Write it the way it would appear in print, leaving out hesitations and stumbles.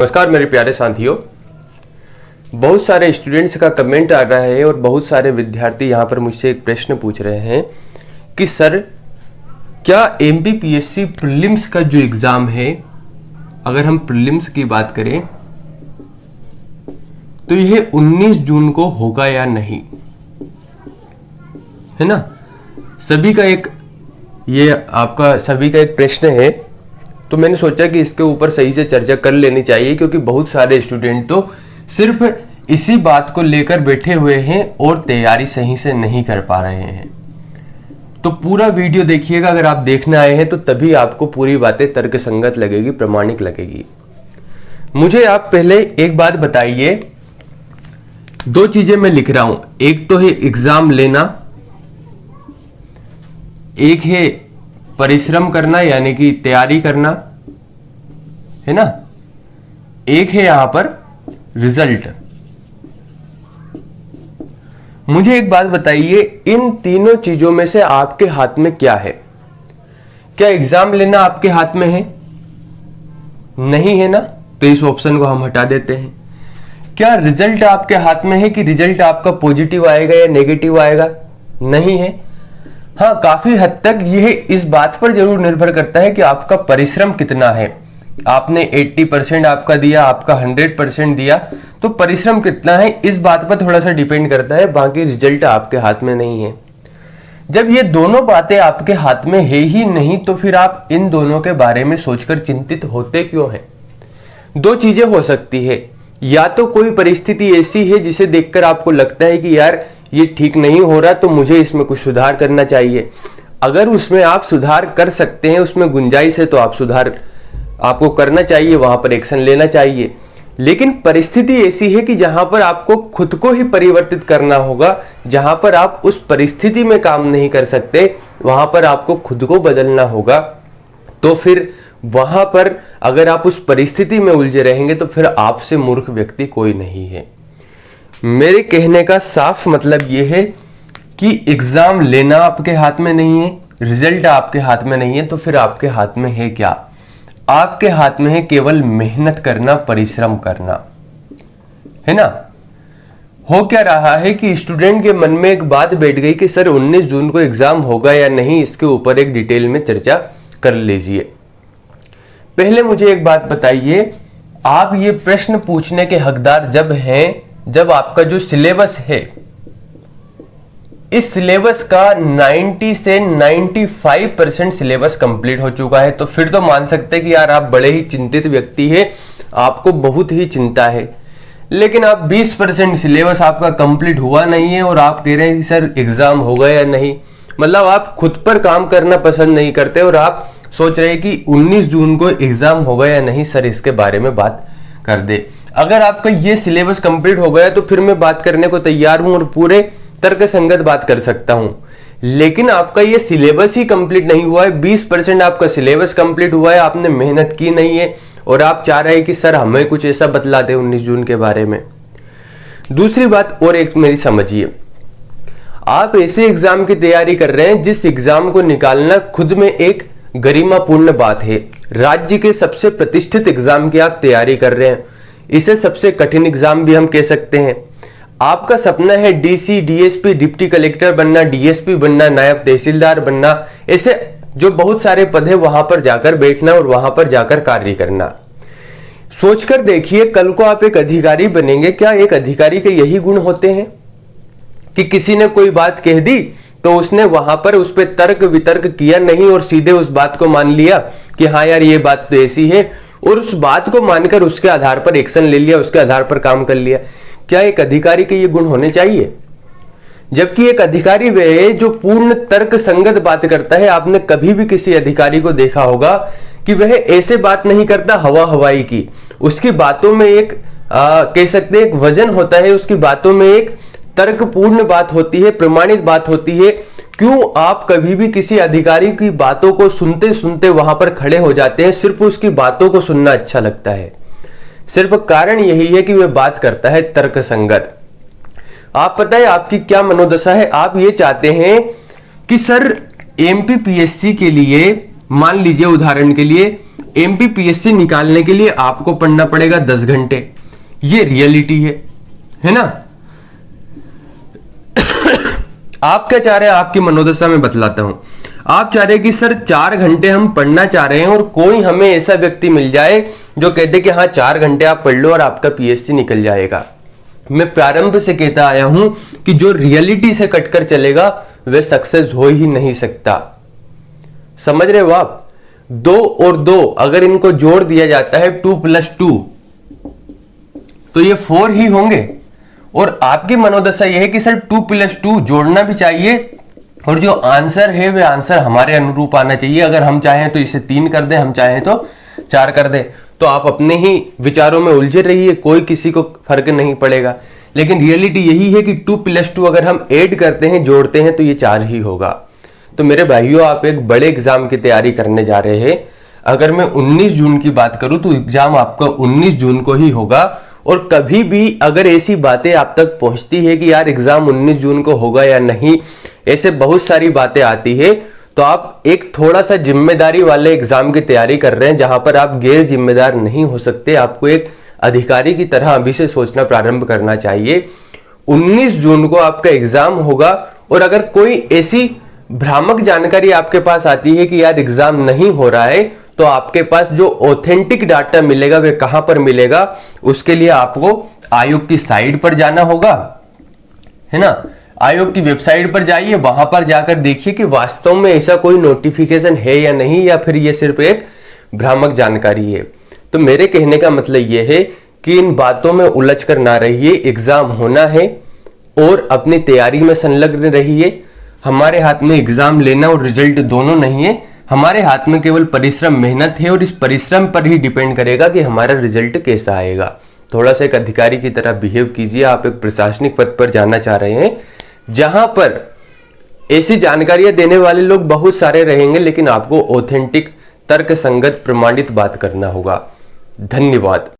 नमस्कार मेरे प्यारे साथियों, बहुत सारे स्टूडेंट्स का कमेंट आ रहा है और बहुत सारे विद्यार्थी यहाँ पर मुझसे एक प्रश्न पूछ रहे हैं कि सर क्या एमपीपीएससी प्रीलिम्स का जो एग्ज़ाम है, अगर हम प्रीलिम्स की बात करें तो यह 19 जून को होगा या नहीं, है ना। सभी का एक प्रश्न है, तो मैंने सोचा कि इसके ऊपर सही से चर्चा कर लेनी चाहिए, क्योंकि बहुत सारे स्टूडेंट तो सिर्फ इसी बात को लेकर बैठे हुए हैं और तैयारी सही से नहीं कर पा रहे हैं। तो पूरा वीडियो देखिएगा, अगर आप देखने आए हैं तो तभी आपको पूरी बातें तर्कसंगत लगेगी, प्रामाणिक लगेगी। मुझे आप पहले एक बात बताइए, दो चीजें मैं लिख रहा हूं, एक तो है एग्जाम लेना, एक है परिश्रम करना यानी कि तैयारी करना, है ना, एक है यहां पर रिजल्ट। मुझे एक बात बताइए, इन तीनों चीजों में से आपके हाथ में क्या है? क्या एग्जाम लेना आपके हाथ में है? नहीं है ना, तो इस ऑप्शन को हम हटा देते हैं। क्या रिजल्ट आपके हाथ में है कि रिजल्ट आपका पॉजिटिव आएगा या नेगेटिव आएगा? नहीं है। हाँ, काफी हद तक यह इस बात पर जरूर निर्भर करता है कि आपका परिश्रम कितना है। आपने 80% आपका दिया, आपका 100% दिया, तो परिश्रम कितना है इस बात पर थोड़ा सा डिपेंड करता है, बाकी रिजल्ट आपके हाथ में नहीं है। जब ये दोनों बातें आपके हाथ में है ही नहीं, तो फिर आप इन दोनों के बारे में सोचकर चिंतित होते क्यों हैं? दो चीजें हो सकती है, या तो कोई परिस्थिति ऐसी है जिसे देखकर आपको लगता है कि यार ये ठीक नहीं हो रहा, तो मुझे इसमें कुछ सुधार करना चाहिए। अगर उसमें आप सुधार कर सकते हैं, उसमें गुंजाइश है, तो आप सुधार आपको करना चाहिए, वहां पर एक्शन लेना चाहिए। लेकिन परिस्थिति ऐसी है कि जहां पर आपको खुद को ही परिवर्तित करना होगा, जहां पर आप उस परिस्थिति में काम नहीं कर सकते, वहां पर आपको खुद को बदलना होगा। तो फिर वहां पर अगर आप उस परिस्थिति में उलझे रहेंगे तो फिर आपसे मूर्ख व्यक्ति कोई नहीं है। मेरे कहने का साफ मतलब यह है कि एग्जाम लेना आपके हाथ में नहीं है, रिजल्ट आपके हाथ में नहीं है, तो फिर आपके हाथ में है क्या? आपके हाथ में है केवल मेहनत करना, परिश्रम करना, है ना। हो क्या रहा है कि स्टूडेंट के मन में एक बात बैठ गई कि सर 19 जून को एग्जाम होगा या नहीं, इसके ऊपर एक डिटेल में चर्चा कर लीजिए। पहले मुझे एक बात बताइए, आप ये प्रश्न पूछने के हकदार जब हैं जब आपका जो सिलेबस है, इस सिलेबस का 90 से 95% सिलेबस कंप्लीट हो चुका है, तो फिर तो मान सकते हैं कि यार आप बड़े ही चिंतित व्यक्ति हैं, आपको बहुत ही चिंता है। लेकिन आप 20% सिलेबस आपका कंप्लीट हुआ नहीं है और आप कह रहे हैं कि सर एग्जाम होगा या नहीं। मतलब आप खुद पर काम करना पसंद नहीं करते और आप सोच रहे हैं कि 19 जून को एग्जाम होगा या नहीं, सर इसके बारे में बात कर दे। अगर आपका ये सिलेबस कंप्लीट हो गया तो फिर मैं बात करने को तैयार हूं और पूरे तर्कसंगत बात कर सकता हूं। लेकिन आपका ये सिलेबस ही कंप्लीट नहीं हुआ है, 20% आपका सिलेबस कंप्लीट हुआ है, आपने मेहनत की नहीं है और आप चाह रहे हैं कि सर हमें कुछ ऐसा बतला दे 19 जून के बारे में। दूसरी बात और एक मेरी समझिए, आप ऐसे एग्जाम की तैयारी कर रहे हैं जिस एग्जाम को निकालना खुद में एक गरिमापूर्ण बात है। राज्य के सबसे प्रतिष्ठित एग्जाम की आप तैयारी कर रहे हैं, इसे सबसे कठिन एग्जाम भी हम कह सकते हैं। आपका सपना है डीसी, डीएसपी, डिप्टी कलेक्टर बनना, डीएसपी बनना, नायब तहसीलदार बनना, ऐसे जो बहुत सारे पद है वहां पर जाकर बैठना और वहां पर जाकर कार्य करना। सोचकर देखिए, कल को आप एक अधिकारी बनेंगे, क्या एक अधिकारी के यही गुण होते हैं कि किसी ने कोई बात कह दी तो उसने वहां पर उस पर तर्क वितर्क किया नहीं और सीधे उस बात को मान लिया कि हाँ यार ये बात तो ऐसी है, और उस बात को मानकर उसके आधार पर एक्शन ले लिया, उसके आधार पर काम कर लिया? क्या एक अधिकारी के ये गुण होने चाहिए? जबकि एक अधिकारी वह है जो पूर्ण तर्क संगत बात करता है। आपने कभी भी किसी अधिकारी को देखा होगा कि वह ऐसे बात नहीं करता हवा हवाई की। उसकी बातों में एक कह सकते हैं एक वजन होता है, उसकी बातों में एक तर्कपूर्ण बात होती है, प्रमाणित बात होती है। क्यों आप कभी भी किसी अधिकारी की बातों को सुनते सुनते वहां पर खड़े हो जाते हैं? सिर्फ उसकी बातों को सुनना अच्छा लगता है, सिर्फ कारण यही है कि वह बात करता है तर्कसंगत। आप पता है आपकी क्या मनोदशा है? आप ये चाहते हैं कि सर एमपीपीएससी के लिए मान लीजिए उदाहरण के लिए एमपीपीएससी निकालने के लिए आपको पढ़ना पड़ेगा 10 घंटे। ये रियलिटी है ना। आप क्या चाह रहे हैं, आपकी मनोदशा में बतलाता हूं। आप चाह रहे हैं कि सर 4 घंटे हम पढ़ना चाह रहे हैं और कोई हमें ऐसा व्यक्ति मिल जाए जो कहते कि हाँ 4 घंटे आप पढ़ लो और आपका पीएचडी निकल जाएगा। मैं प्रारंभ से कहता आया हूं कि जो रियलिटी से कटकर चलेगा वह सक्सेस हो ही नहीं सकता। समझ रहे हो आप। 2 और 2 अगर इनको जोड़ दिया जाता है 2 + 2 तो ये 4 ही होंगे। और आपकी मनोदशा यह है कि सर 2 + 2 जोड़ना भी चाहिए और जो आंसर है वह आंसर हमारे अनुरूप आना चाहिए। अगर हम चाहें तो इसे 3 कर दें, हम चाहें तो 4 कर दें। तो आप अपने ही विचारों में उलझे रहिए, कोई किसी को फर्क नहीं पड़ेगा। लेकिन रियलिटी यही है कि 2 + 2 अगर हम ऐड करते हैं, जोड़ते हैं तो ये 4 ही होगा। तो मेरे भाइयों, आप एक बड़े एग्जाम की तैयारी करने जा रहे हैं। अगर मैं 19 जून की बात करूं तो एग्जाम आपका 19 जून को ही होगा। और कभी भी अगर ऐसी बातें आप तक पहुंचती है कि यार एग्जाम 19 जून को होगा या नहीं, ऐसे बहुत सारी बातें आती है, तो आप एक थोड़ा सा जिम्मेदारी वाले एग्जाम की तैयारी कर रहे हैं जहां पर आप गैर जिम्मेदार नहीं हो सकते। आपको एक अधिकारी की तरह अभी से सोचना प्रारंभ करना चाहिए। 19 जून को आपका एग्जाम होगा और अगर कोई ऐसी भ्रामक जानकारी आपके पास आती है कि यार एग्जाम नहीं हो रहा है, तो आपके पास जो ऑथेंटिक डाटा मिलेगा वह कहां पर मिलेगा, उसके लिए आपको आयोग की साइट पर जाना होगा, है ना। आयोग की वेबसाइट पर जाइए, वहां पर जाकर देखिए कि वास्तव में ऐसा कोई नोटिफिकेशन है या नहीं, या फिर यह सिर्फ एक भ्रामक जानकारी है। तो मेरे कहने का मतलब यह है कि इन बातों में उलझ कर ना रहिए। एग्जाम होना है और अपनी तैयारी में संलग्न रहिए। हमारे हाथ में एग्जाम लेना और रिजल्ट दोनों नहीं है, हमारे हाथ में केवल परिश्रम, मेहनत है और इस परिश्रम पर ही डिपेंड करेगा कि हमारा रिजल्ट कैसा आएगा। थोड़ा सा एक अधिकारी की तरह बिहेव कीजिए। आप एक प्रशासनिक पद पर जाना चाह रहे हैं जहां पर ऐसी जानकारियां देने वाले लोग बहुत सारे रहेंगे, लेकिन आपको ऑथेंटिक, तर्क संगत, प्रमाणित बात करना होगा। धन्यवाद।